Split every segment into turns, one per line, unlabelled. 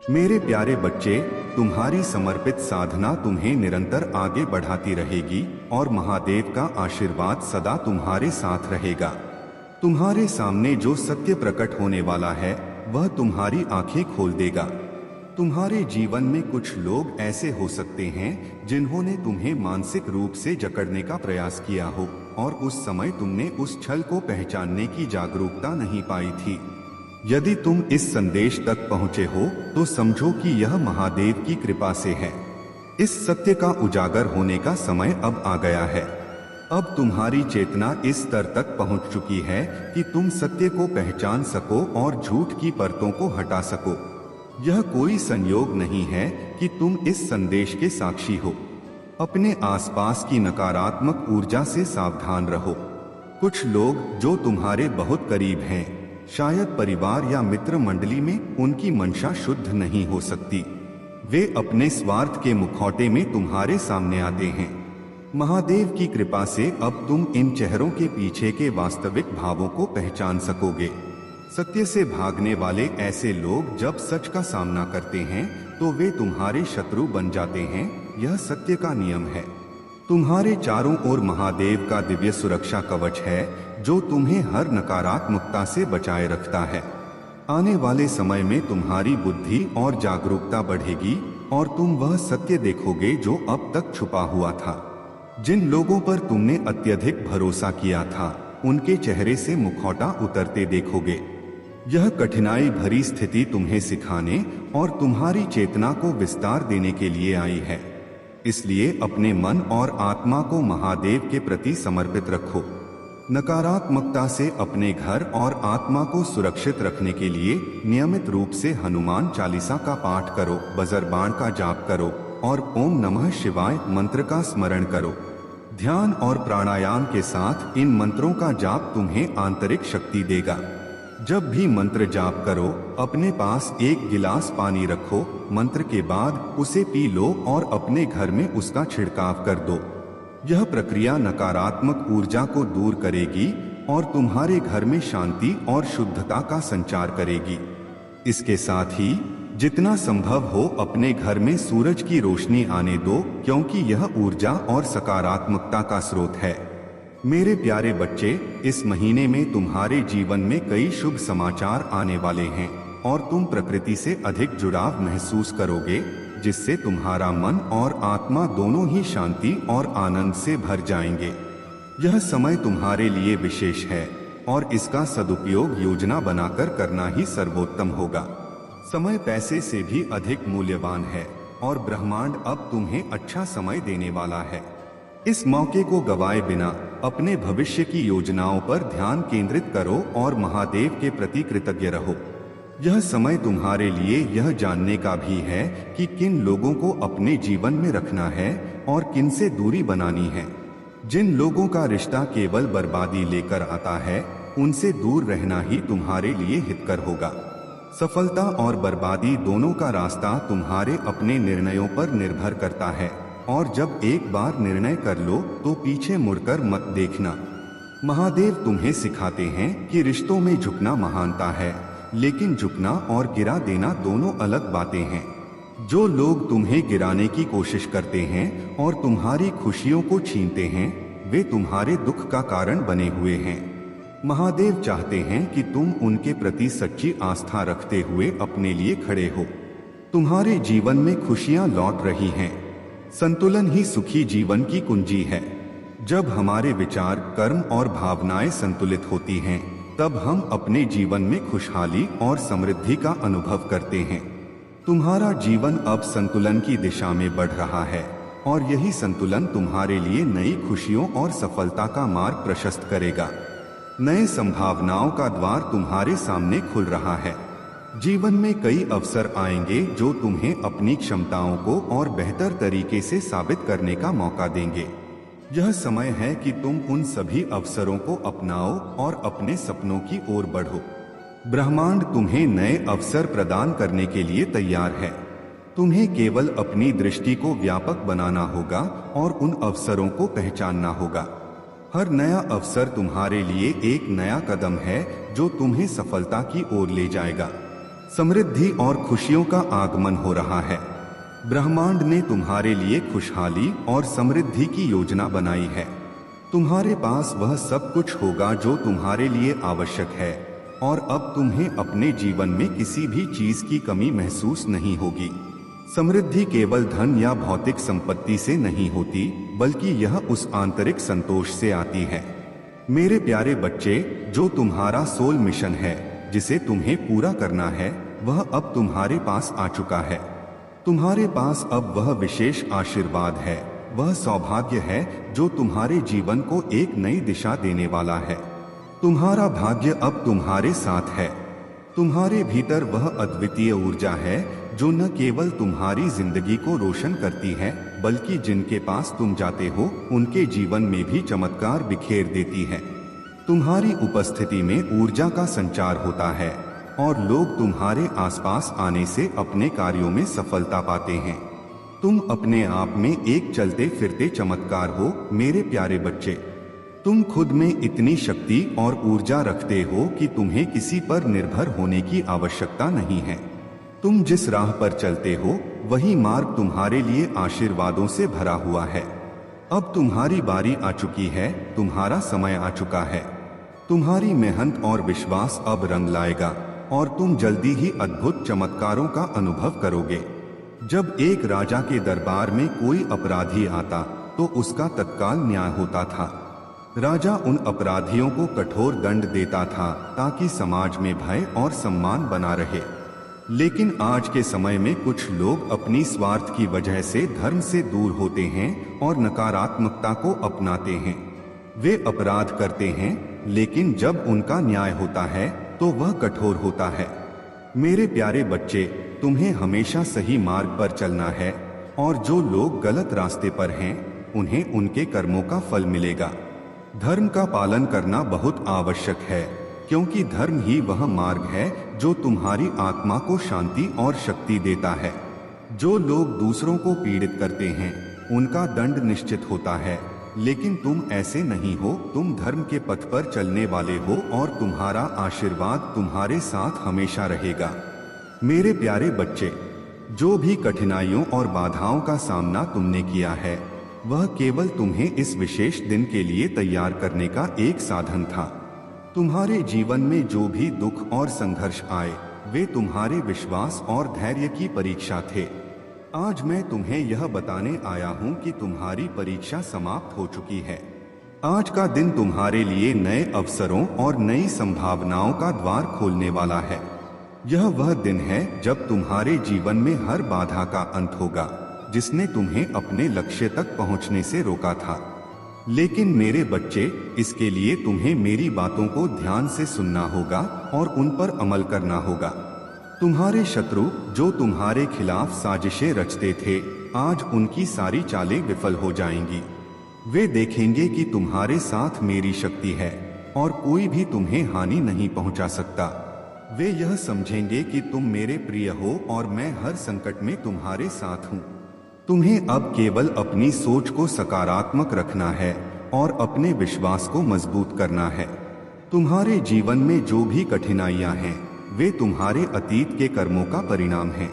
मेरे प्यारे बच्चे, तुम्हारी समर्पित साधना तुम्हें निरंतर आगे बढ़ाती रहेगी और महादेव का आशीर्वाद सदा तुम्हारे साथ रहेगा। तुम्हारे सामने जो सत्य प्रकट होने वाला है वह तुम्हारी आंखें खोल देगा। तुम्हारे जीवन में कुछ लोग ऐसे हो सकते हैं जिन्होंने तुम्हें मानसिक रूप से जकड़ने का प्रयास किया हो और उस समय तुमने उस छल को पहचानने की जागरूकता नहीं पाई थी। यदि तुम इस संदेश तक पहुंचे हो तो समझो कि यह महादेव की कृपा से है। इस सत्य का उजागर होने का समय अब आ गया है। अब तुम्हारी चेतना इस स्तर तक पहुंच चुकी है कि तुम सत्य को पहचान सको और झूठ की परतों को हटा सको। यह कोई संयोग नहीं है कि तुम इस संदेश के साक्षी हो। अपने आसपास की नकारात्मक ऊर्जा से सावधान रहो। कुछ लोग जो तुम्हारे बहुत करीब हैं, शायद परिवार या मित्र मंडली में, उनकी मंशा शुद्ध नहीं हो सकती। वे अपने स्वार्थ के मुखौटे में तुम्हारे सामने आते हैं। महादेव की कृपा से अब तुम इन चेहरों के पीछे के वास्तविक भावों को पहचान सकोगे। सत्य से भागने वाले ऐसे लोग जब सच का सामना करते हैं तो वे तुम्हारे शत्रु बन जाते हैं। यह सत्य का नियम है। तुम्हारे चारों ओर महादेव का दिव्य सुरक्षा कवच है जो तुम्हें हर नकारात्मकता से बचाए रखता है। आने वाले समय में तुम्हारी बुद्धि और जागरूकता बढ़ेगी और तुम वह सत्य देखोगे जो अब तक छुपा हुआ था। जिन लोगों पर तुमने अत्यधिक भरोसा किया था, उनके चेहरे से मुखौटा उतरते देखोगे। यह कठिनाई भरी स्थिति तुम्हें सिखाने और तुम्हारी चेतना को विस्तार देने के लिए आई है। इसलिए अपने मन और आत्मा को महादेव के प्रति समर्पित रखो। नकारात्मकता से अपने घर और आत्मा को सुरक्षित रखने के लिए नियमित रूप से हनुमान चालीसा का पाठ करो, बजरबाण का जाप करो और ओम नमः शिवाय मंत्र का स्मरण करो। ध्यान और प्राणायाम के साथ इन मंत्रों का जाप तुम्हें आंतरिक शक्ति देगा। जब भी मंत्र जाप करो, अपने पास एक गिलास पानी रखो। मंत्र के बाद उसे पी लो और अपने घर में उसका छिड़काव कर दो। यह प्रक्रिया नकारात्मक ऊर्जा को दूर करेगी और तुम्हारे घर में शांति और शुद्धता का संचार करेगी। इसके साथ ही जितना संभव हो अपने घर में सूरज की रोशनी आने दो, क्योंकि यह ऊर्जा और सकारात्मकता का स्रोत है। मेरे प्यारे बच्चे, इस महीने में तुम्हारे जीवन में कई शुभ समाचार आने वाले हैं और तुम प्रकृति से अधिक जुड़ाव महसूस करोगे, जिससे तुम्हारा मन और आत्मा दोनों ही शांति और आनंद से भर जाएंगे। यह समय तुम्हारे लिए विशेष है और इसका सदुपयोग योजना बनाकर करना ही सर्वोत्तम होगा। समय पैसे से भी अधिक मूल्यवान है और ब्रह्मांड अब तुम्हें अच्छा समय देने वाला है। इस मौके को गवाए बिना अपने भविष्य की योजनाओं पर ध्यान केंद्रित करो और महादेव के प्रति कृतज्ञ रहो। यह समय तुम्हारे लिए यह जानने का भी है कि किन लोगों को अपने जीवन में रखना है और किन से दूरी बनानी है। जिन लोगों का रिश्ता केवल बर्बादी लेकर आता है, उनसे दूर रहना ही तुम्हारे लिए हितकर होगा। सफलता और बर्बादी दोनों का रास्ता तुम्हारे अपने निर्णयों पर निर्भर करता है और जब एक बार निर्णय कर लो तो पीछे मुड़कर मत देखना। महादेव तुम्हें सिखाते हैं कि रिश्तों में झुकना महानता है, लेकिन झुकना और गिरा देना दोनों अलग बातें हैं। जो लोग तुम्हें गिराने की कोशिश करते हैं और तुम्हारी खुशियों को छीनते हैं, वे तुम्हारे दुख का कारण बने हुए हैं। महादेव चाहते हैं कि तुम उनके प्रति सच्ची आस्था रखते हुए अपने लिए खड़े हो। तुम्हारे जीवन में खुशियां लौट रही हैं। संतुलन ही सुखी जीवन की कुंजी है। जब हमारे विचार, कर्म और भावनाएं संतुलित होती हैं, तब हम अपने जीवन में खुशहाली और समृद्धि का अनुभव करते हैं। तुम्हारा जीवन अब संतुलन की दिशा में बढ़ रहा है और यही संतुलन तुम्हारे लिए नई खुशियों और सफलता का मार्ग प्रशस्त करेगा। नए संभावनाओं का द्वार तुम्हारे सामने खुल रहा है। जीवन में कई अवसर आएंगे जो तुम्हें अपनी क्षमताओं को और बेहतर तरीके से साबित करने का मौका देंगे। यह समय है कि तुम उन सभी अवसरों को अपनाओ और अपने सपनों की ओर बढ़ो। ब्रह्मांड तुम्हें नए अवसर प्रदान करने के लिए तैयार है। तुम्हें केवल अपनी दृष्टि को व्यापक बनाना होगा और उन अवसरों को पहचानना होगा। हर नया अवसर तुम्हारे लिए एक नया कदम है जो तुम्हें सफलता की ओर ले जाएगा। समृद्धि और खुशियों का आगमन हो रहा है। ब्रह्मांड ने तुम्हारे लिए खुशहाली और समृद्धि की योजना बनाई है। तुम्हारे पास वह सब कुछ होगा जो तुम्हारे लिए आवश्यक है, और अब तुम्हें अपने जीवन में किसी भी चीज की कमी महसूस नहीं होगी। समृद्धि केवल धन या भौतिक संपत्ति से नहीं होती, बल्कि यह उस आंतरिक संतोष से आती है। मेरे प्यारे बच्चे, जो तुम्हारा सोल मिशन है, जिसे तुम्हें पूरा करना है, वह अब तुम्हारे पास आ चुका है। तुम्हारे पास अब वह विशेष आशीर्वाद है, वह सौभाग्य है जो तुम्हारे जीवन को एक नई दिशा देने वाला है। तुम्हारा भाग्य अब तुम्हारे साथ है। तुम्हारे भीतर वह अद्वितीय ऊर्जा है जो न केवल तुम्हारी जिंदगी को रोशन करती है, बल्कि जिनके पास तुम जाते हो उनके जीवन में भी चमत्कार बिखेर देती है। तुम्हारी उपस्थिति में ऊर्जा का संचार होता है और लोग तुम्हारे आसपास आने से अपने कार्यों में सफलता पाते हैं। तुम अपने आप में एक चलते फिरते चमत्कार हो मेरे प्यारे बच्चे। तुम खुद में इतनी शक्ति और ऊर्जा रखते हो कि तुम्हें किसी पर निर्भर होने की आवश्यकता नहीं है। तुम जिस राह पर चलते हो वही मार्ग तुम्हारे लिए आशीर्वादों से भरा हुआ है। अब तुम्हारी बारी आ चुकी है, तुम्हारा समय आ चुका है। तुम्हारी मेहनत और विश्वास अब रंग लाएगा और तुम जल्दी ही अद्भुत चमत्कारों का अनुभव करोगे। जब एक राजा के दरबार में कोई अपराधी आता तो उसका तत्काल न्याय होता था। राजा उन अपराधियों को कठोर दंड देता था ताकि समाज में भय और सम्मान बना रहे। लेकिन आज के समय में कुछ लोग अपनी स्वार्थ की वजह से धर्म से दूर होते हैं और नकारात्मकता को अपनाते हैं। वे अपराध करते हैं, लेकिन जब उनका न्याय होता है तो वह कठोर होता है। मेरे प्यारे बच्चे, तुम्हें हमेशा सही मार्ग पर चलना है, और जो लोग गलत रास्ते पर हैं, उन्हें उनके कर्मों का फल मिलेगा। धर्म का पालन करना बहुत आवश्यक है, क्योंकि धर्म ही वह मार्ग है जो तुम्हारी आत्मा को शांति और शक्ति देता है। जो लोग दूसरों को पीड़ित करते हैं, उनका दंड निश्चित होता है, लेकिन तुम ऐसे नहीं हो। तुम धर्म के पथ पर चलने वाले हो और तुम्हारा आशीर्वाद तुम्हारे साथ हमेशा रहेगा। मेरे प्यारे बच्चे, जो भी कठिनाइयों और बाधाओं का सामना तुमने किया है, वह केवल तुम्हें इस विशेष दिन के लिए तैयार करने का एक साधन था। तुम्हारे जीवन में जो भी दुख और संघर्ष आए, वे तुम्हारे विश्वास और धैर्य की परीक्षा थे। आज मैं तुम्हें यह बताने आया हूँ कि तुम्हारी परीक्षा समाप्त हो चुकी है। आज का दिन तुम्हारे लिए नए अवसरों और नई संभावनाओं का द्वार खोलने वाला है। यह वह दिन है जब तुम्हारे जीवन में हर बाधा का अंत होगा, जिसने तुम्हें अपने लक्ष्य तक पहुँचने से रोका था। लेकिन मेरे बच्चे, इसके लिए तुम्हें मेरी बातों को ध्यान से सुनना होगा और उन पर अमल करना होगा। तुम्हारे शत्रु जो तुम्हारे खिलाफ साजिशें रचते थे, आज उनकी सारी चालें विफल हो जाएंगी। वे देखेंगे कि तुम्हारे साथ मेरी शक्ति है और कोई भी तुम्हें हानि नहीं पहुंचा सकता। वे यह समझेंगे कि तुम मेरे प्रिय हो और मैं हर संकट में तुम्हारे साथ हूँ। तुम्हें अब केवल अपनी सोच को सकारात्मक रखना है और अपने विश्वास को मजबूत करना है। तुम्हारे जीवन में जो भी कठिनाइयां हैं, वे तुम्हारे अतीत के कर्मों का परिणाम हैं।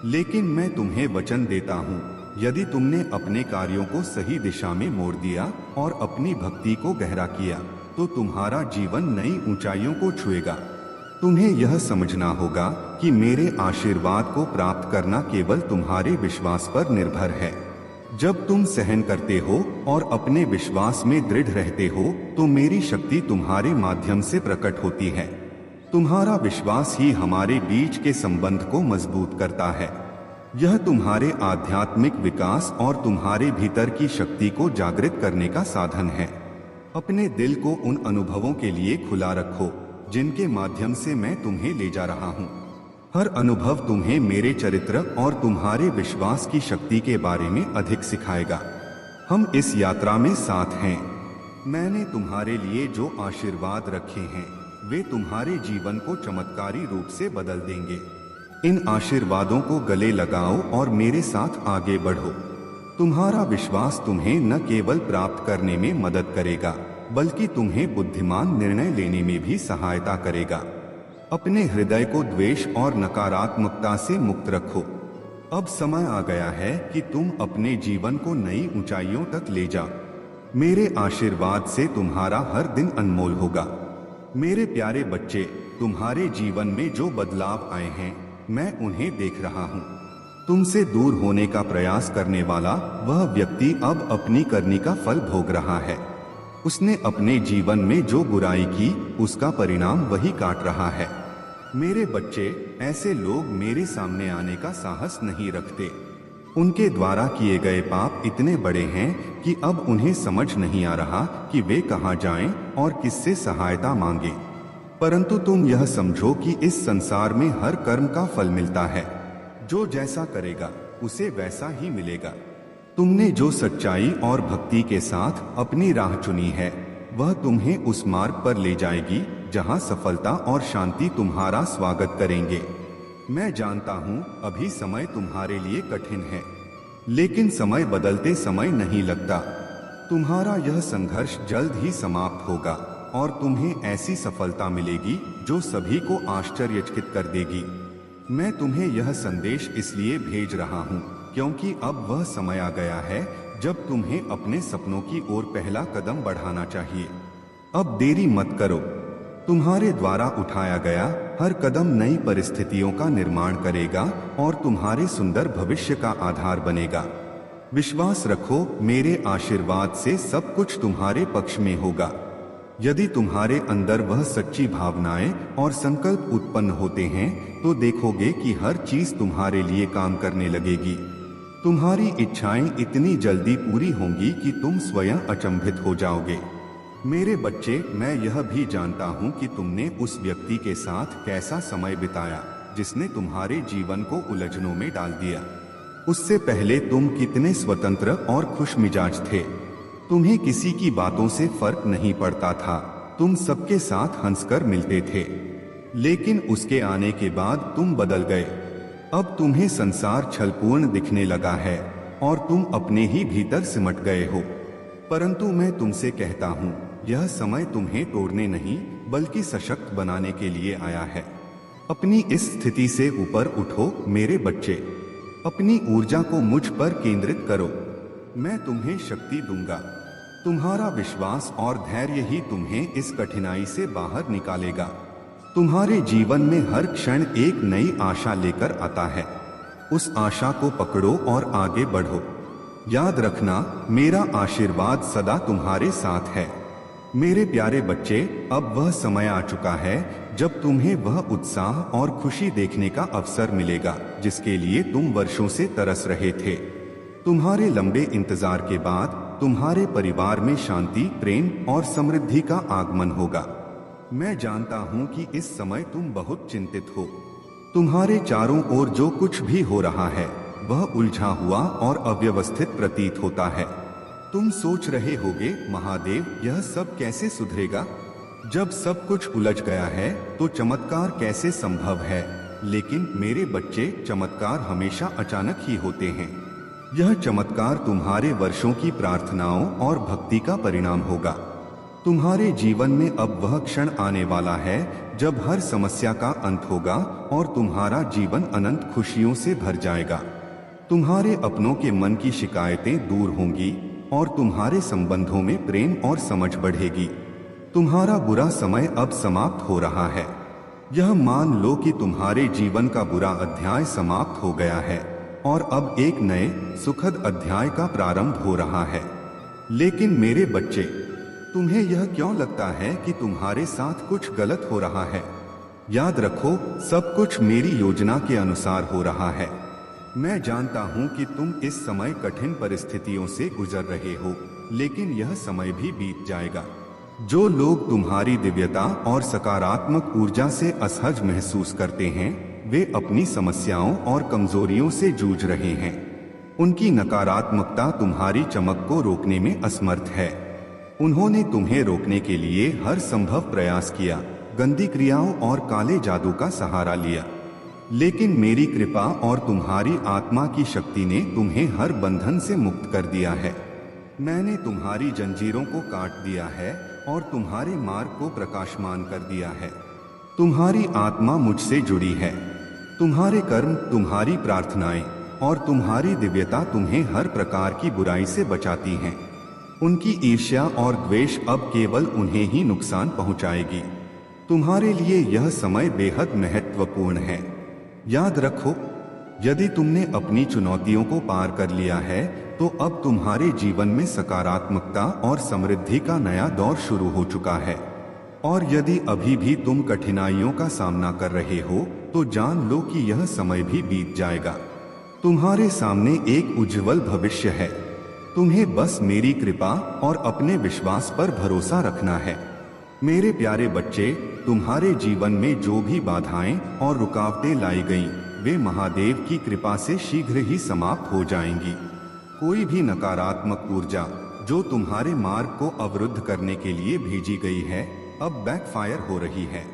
लेकिन मैं तुम्हें वचन देता हूँ, यदि तुमने अपने कार्यों को सही दिशा में मोड़ दिया और अपनी भक्ति को गहरा किया, तो तुम्हारा जीवन नई ऊंचाइयों को छुएगा। तुम्हें यह समझना होगा कि मेरे आशीर्वाद को प्राप्त करना केवल तुम्हारे विश्वास पर निर्भर है। जब तुम सहन करते हो और अपने विश्वास में दृढ़ रहते हो, तो मेरी शक्ति तुम्हारे माध्यम से प्रकट होती है। तुम्हारा विश्वास ही हमारे बीच के संबंध को मजबूत करता है। यह तुम्हारे आध्यात्मिक विकास और तुम्हारे भीतर की शक्ति को जागृत करने का साधन है। अपने दिल को उन अनुभवों के लिए खुला रखो जिनके माध्यम से मैं तुम्हें ले जा रहा हूँ। हर अनुभव तुम्हें मेरे चरित्र और तुम्हारे विश्वास की शक्ति के बारे में अधिक सिखाएगा। हम इस यात्रा में साथ हैं। मैंने तुम्हारे लिए जो आशीर्वाद रखे हैं, वे तुम्हारे जीवन को चमत्कारी रूप से बदल देंगे। इन आशीर्वादों को गले लगाओ और मेरे साथ आगे बढ़ो। तुम्हारा विश्वास तुम्हें न केवल प्राप्त करने में मदद करेगा, बल्कि तुम्हें बुद्धिमान निर्णय लेने में भी सहायता करेगा। अपने हृदय को द्वेष और नकारात्मकता से मुक्त रखो। अब समय आ गया है कि तुम अपने जीवन को नई ऊंचाइयों तक ले जाओ। मेरे आशीर्वाद से तुम्हारा हर दिन अनमोल होगा। मेरे प्यारे बच्चे, तुम्हारे जीवन में जो बदलाव आए हैं, मैं उन्हें देख रहा हूँ। तुमसे दूर होने का प्रयास करने वाला वह व्यक्ति अब अपनी करनी का फल भोग रहा है। उसने अपने जीवन में जो बुराई की, उसका परिणाम वही काट रहा है। मेरे बच्चे, ऐसे लोग मेरे सामने आने का साहस नहीं रखते। उनके द्वारा किए गए पाप इतने बड़े हैं कि अब उन्हें समझ नहीं आ रहा कि वे कहाँ जाएं और किससे सहायता मांगे। परंतु तुम यह समझो कि इस संसार में हर कर्म का फल मिलता है। जो जैसा करेगा उसे वैसा ही मिलेगा। तुमने जो सच्चाई और भक्ति के साथ अपनी राह चुनी है, वह तुम्हें उस मार्ग पर ले जाएगी जहां सफलता और शांति तुम्हारा स्वागत करेंगे। मैं जानता हूं अभी समय तुम्हारे लिए कठिन है, लेकिन समय बदलते समय नहीं लगता। तुम्हारा यह संघर्ष जल्द ही समाप्त होगा और तुम्हें ऐसी सफलता मिलेगी जो सभी को आश्चर्यचकित कर देगी। मैं तुम्हें यह संदेश इसलिए भेज रहा हूं क्योंकि अब वह समय आ गया है जब तुम्हें अपने सपनों की ओर पहला कदम बढ़ाना चाहिए। अब देरी मत करो। तुम्हारे द्वारा उठाया गया हर कदम नई परिस्थितियों का निर्माण करेगा और तुम्हारे सुंदर भविष्य का आधार बनेगा। विश्वास रखो, मेरे आशीर्वाद से सब कुछ तुम्हारे पक्ष में होगा। यदि तुम्हारे अंदर वह सच्ची भावनाएं और संकल्प उत्पन्न होते हैं, तो देखोगे कि हर चीज तुम्हारे लिए काम करने लगेगी। तुम्हारी इच्छाएं इतनी जल्दी पूरी होंगी कि तुम स्वयं अचंभित हो जाओगे। मेरे बच्चे, मैं यह भी जानता हूं कि तुमने उस व्यक्ति के साथ कैसा समय बिताया जिसने तुम्हारे जीवन को उलझनों में डाल दिया। उससे पहले तुम कितने स्वतंत्र और खुशमिजाज थे। तुम्हें किसी की बातों से फर्क नहीं पड़ता था। तुम सबके साथ हंसकर मिलते थे। लेकिन उसके आने के बाद तुम बदल गए। अब तुम्हें संसार छलपूर्ण दिखने लगा है और तुम अपने ही भीतर सिमट गए हो। परंतु मैं तुमसे कहता हूँ, यह समय तुम्हें तोड़ने नहीं बल्कि सशक्त बनाने के लिए आया है। अपनी इस स्थिति से ऊपर उठो मेरे बच्चे। अपनी ऊर्जा को मुझ पर केंद्रित करो। मैं तुम्हें शक्ति दूंगा। तुम्हारा विश्वास और धैर्य ही तुम्हें इस कठिनाई से बाहर निकालेगा। तुम्हारे जीवन में हर क्षण एक नई आशा लेकर आता है। उस आशा को पकड़ो और आगे बढ़ो। याद रखना, मेरा आशीर्वाद सदा तुम्हारे साथ है। मेरे प्यारे बच्चे, अब वह समय आ चुका है जब तुम्हें वह उत्साह और खुशी देखने का अवसर मिलेगा जिसके लिए तुम वर्षों से तरस रहे थे। तुम्हारे लंबे इंतजार के बाद तुम्हारे परिवार में शांति, प्रेम और समृद्धि का आगमन होगा। मैं जानता हूं कि इस समय तुम बहुत चिंतित हो। तुम्हारे चारों ओर जो कुछ भी हो रहा है वह उलझा हुआ और अव्यवस्थित प्रतीत होता है। तुम सोच रहे होगे, महादेव, यह सब कैसे सुधरेगा? जब सब कुछ उलझ गया है तो चमत्कार कैसे संभव है? लेकिन मेरे बच्चे, चमत्कार हमेशा अचानक ही होते हैं। यह चमत्कार तुम्हारे वर्षों की प्रार्थनाओं और भक्ति का परिणाम होगा। तुम्हारे जीवन में अब वह क्षण आने वाला है जब हर समस्या का अंत होगा और तुम्हारा जीवन अनंत खुशियों से भर जाएगा। तुम्हारे अपनों के मन की शिकायतें दूर होंगी और तुम्हारे संबंधों में प्रेम और समझ बढ़ेगी। तुम्हारा बुरा समय अब समाप्त हो रहा है। यह मान लो कि तुम्हारे जीवन का बुरा अध्याय समाप्त हो गया है और अब एक नए सुखद अध्याय का प्रारंभ हो रहा है। लेकिन मेरे बच्चे, तुम्हें यह क्यों लगता है कि तुम्हारे साथ कुछ गलत हो रहा है? याद रखो, सब कुछ मेरी योजना के अनुसार हो रहा है। मैं जानता हूं कि तुम इस समय कठिन परिस्थितियों से गुजर रहे हो, लेकिन यह समय भी बीत जाएगा। जो लोग तुम्हारी दिव्यता और सकारात्मक ऊर्जा से असहज महसूस करते हैं, वे अपनी समस्याओं और कमजोरियों से जूझ रहे हैं। उनकी नकारात्मकता तुम्हारी चमक को रोकने में असमर्थ है। उन्होंने तुम्हें रोकने के लिए हर संभव प्रयास किया, गंदी क्रियाओं और काले जादू का सहारा लिया। लेकिन मेरी कृपा और तुम्हारी आत्मा की शक्ति ने तुम्हें हर बंधन से मुक्त कर दिया है। मैंने तुम्हारी जंजीरों को काट दिया है और तुम्हारे मार्ग को प्रकाशमान कर दिया है। तुम्हारी आत्मा मुझसे जुड़ी है। तुम्हारे कर्म, तुम्हारी प्रार्थनाएं और तुम्हारी दिव्यता तुम्हें हर प्रकार की बुराई से बचाती हैं। उनकी ईर्ष्या और द्वेष अब केवल उन्हें ही नुकसान पहुंचाएगी। तुम्हारे लिए यह समय बेहद महत्वपूर्ण है। याद रखो, यदि तुमने अपनी चुनौतियों को पार कर लिया है तो अब तुम्हारे जीवन में सकारात्मकता और समृद्धि का नया दौर शुरू हो चुका है। और यदि अभी भी तुम कठिनाइयों का सामना कर रहे हो तो जान लो कि यह समय भी बीत जाएगा। तुम्हारे सामने एक उज्जवल भविष्य है। तुम्हें बस मेरी कृपा और अपने विश्वास पर भरोसा रखना है। मेरे प्यारे बच्चे, तुम्हारे जीवन में जो भी बाधाएं और रुकावटें लाई गईं, वे महादेव की कृपा से शीघ्र ही समाप्त हो जाएंगी। कोई भी नकारात्मक ऊर्जा जो तुम्हारे मार्ग को अवरुद्ध करने के लिए भेजी गई है, अब बैकफायर हो रही है।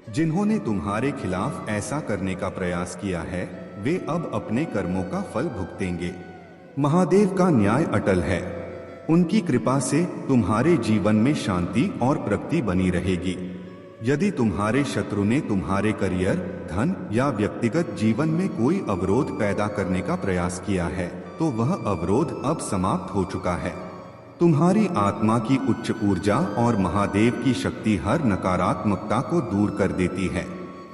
जिन्होंने तुम्हारे खिलाफ ऐसा करने का प्रयास किया है, वे अब अपने कर्मों का फल भुगतेंगे। महादेव का न्याय अटल है। उनकी कृपा से तुम्हारे जीवन में शांति और प्रगति बनी रहेगी। यदि तुम्हारे शत्रु ने तुम्हारे करियर, धन या व्यक्तिगत जीवन में कोई अवरोध पैदा करने का प्रयास किया है, तो वह अवरोध अब समाप्त हो चुका है। तुम्हारी आत्मा की उच्च ऊर्जा और महादेव की शक्ति हर नकारात्मकता को दूर कर देती है।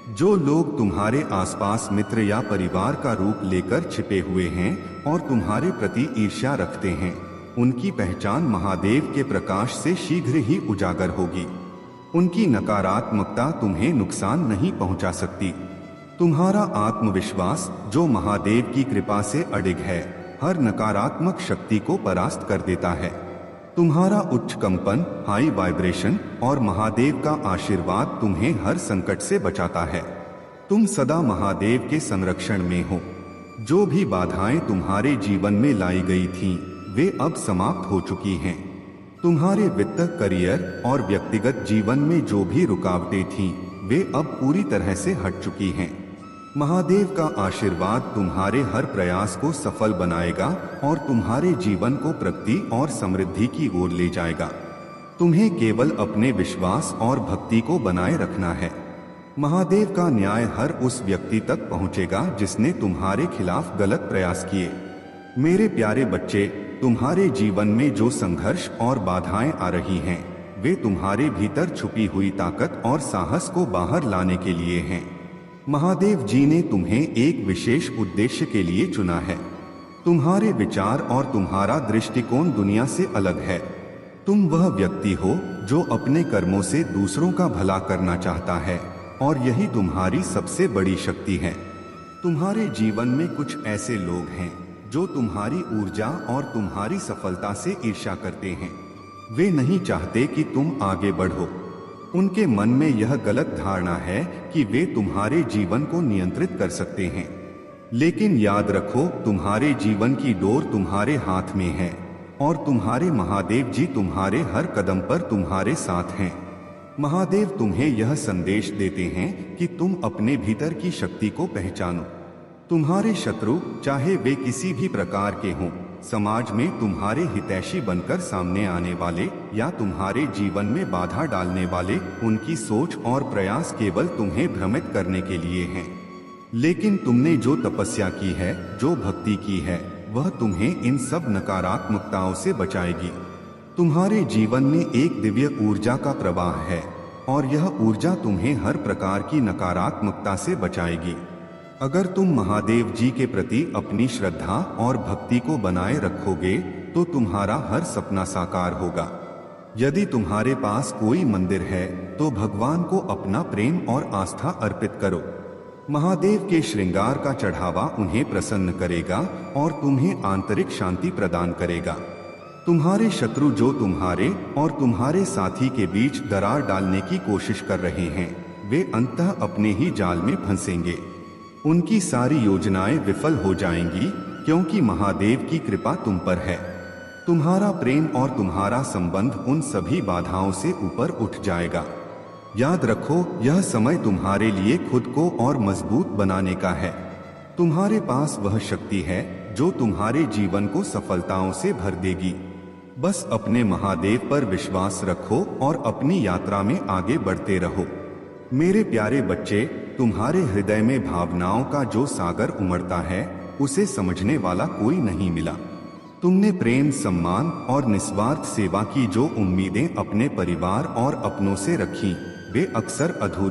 जो लोग तुम्हारे आसपास मित्र या परिवार का रूप लेकर छिपे हुए हैं और तुम्हारे प्रति ईर्ष्या रखते हैं, उनकी पहचान महादेव के प्रकाश से शीघ्र ही उजागर होगी। उनकी नकारात्मकता तुम्हें नुकसान नहीं पहुंचा सकती। तुम्हारा आत्मविश्वास, जो महादेव की कृपा से अडिग है, हर नकारात्मक शक्ति को परास्त कर देता है। तुम्हारा उच्च कंपन, हाई वाइब्रेशन और महादेव का आशीर्वाद तुम्हें हर संकट से बचाता है। तुम सदा महादेव के संरक्षण में हो। जो भी बाधाएं तुम्हारे जीवन में लाई गई थीं, वे अब समाप्त हो चुकी हैं। तुम्हारे वित्त, करियर और व्यक्तिगत जीवन में जो भी रुकावटें थीं, वे अब पूरी तरह से हट चुकी हैं। महादेव का आशीर्वाद तुम्हारे हर प्रयास को सफल बनाएगा और तुम्हारे जीवन को प्रगति और समृद्धि की ओर ले जाएगा। तुम्हें केवल अपने विश्वास और भक्ति को बनाए रखना है। महादेव का न्याय हर उस व्यक्ति तक पहुंचेगा जिसने तुम्हारे खिलाफ गलत प्रयास किए। मेरे प्यारे बच्चे, तुम्हारे जीवन में जो संघर्ष और बाधाएं आ रही हैं, वे तुम्हारे भीतर छुपी हुई ताकत और साहस को बाहर लाने के लिए हैं। महादेव जी ने तुम्हें एक विशेष उद्देश्य के लिए चुना है। तुम्हारे विचार और तुम्हारा दृष्टिकोण दुनिया से अलग है। तुम वह व्यक्ति हो जो अपने कर्मों से दूसरों का भला करना चाहता है, और यही तुम्हारी सबसे बड़ी शक्ति है। तुम्हारे जीवन में कुछ ऐसे लोग हैं जो तुम्हारी ऊर्जा और तुम्हारी सफलता से ईर्ष्या करते हैं। वे नहीं चाहते कि तुम आगे बढ़ो। उनके मन में यह गलत धारणा है कि वे तुम्हारे जीवन को नियंत्रित कर सकते हैं। लेकिन याद रखो, तुम्हारे जीवन की डोर तुम्हारे हाथ में है और तुम्हारे महादेव जी तुम्हारे हर कदम पर तुम्हारे साथ हैं। महादेव तुम्हें यह संदेश देते हैं कि तुम अपने भीतर की शक्ति को पहचानो। तुम्हारे शत्रु, चाहे वे किसी भी प्रकार के हों, समाज में तुम्हारे हितैषी बनकर सामने आने वाले या तुम्हारे जीवन में बाधा डालने वाले, उनकी सोच और प्रयास केवल तुम्हें भ्रमित करने के लिए हैं। लेकिन तुमने जो तपस्या की है, जो भक्ति की है, वह तुम्हें इन सब नकारात्मकताओं से बचाएगी। तुम्हारे जीवन में एक दिव्य ऊर्जा का प्रवाह है और यह ऊर्जा तुम्हें हर प्रकार की नकारात्मकता से बचाएगी। अगर तुम महादेव जी के प्रति अपनी श्रद्धा और भक्ति को बनाए रखोगे तो तुम्हारा हर सपना साकार होगा। यदि तुम्हारे पास कोई मंदिर है तो भगवान को अपना प्रेम और आस्था अर्पित करो। महादेव के श्रृंगार का चढ़ावा उन्हें प्रसन्न करेगा और तुम्हें आंतरिक शांति प्रदान करेगा। तुम्हारे शत्रु जो तुम्हारे और तुम्हारे साथी के बीच दरार डालने की कोशिश कर रहे हैं, वे अंततः अपने ही जाल में फंसेंगे। उनकी सारी योजनाएं विफल हो जाएंगी, क्योंकि महादेव की कृपा तुम पर है। तुम्हारा प्रेम और तुम्हारा संबंध उन सभी बाधाओं से ऊपर उठ जाएगा। याद रखो, यह समय तुम्हारे लिए खुद को और मजबूत बनाने का है। तुम्हारे पास वह शक्ति है जो तुम्हारे जीवन को सफलताओं से भर देगी। बस अपने महादेव पर विश्वास रखो और अपनी यात्रा में आगे बढ़ते रहो। मेरे प्यारे बच्चे, तुम्हारे हृदय में भावनाओं का जो सागर उमड़ता है, उसे समझने वाला कोई नहीं मिला। तुमने प्रेम, सम्मान और निस्वार्थ सेवा की जो उम्मीदें अपने परिवार और अपनों से रखी, वे अक्सर अधूरी